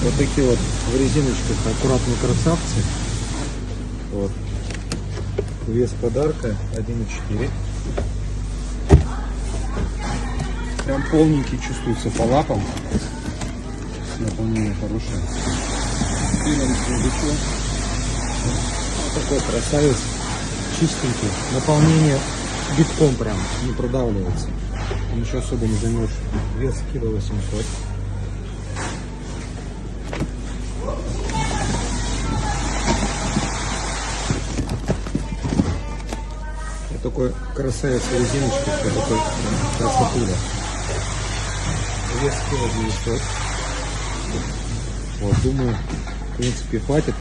Вот такие вот в резиночках аккуратные красавцы. Вот. Вес подарка 1,4. Прям полненький чувствуется по лапам. Наполнение хорошее. Вот такой красавец. Чистенький. Наполнение битком прям. Не продавливается. Ничего особо не займешь. Вес кило 800. Вот такой красавец в резиночке. Такой красотуля. Вес кило 900. Вот, думаю, в принципе, хватит.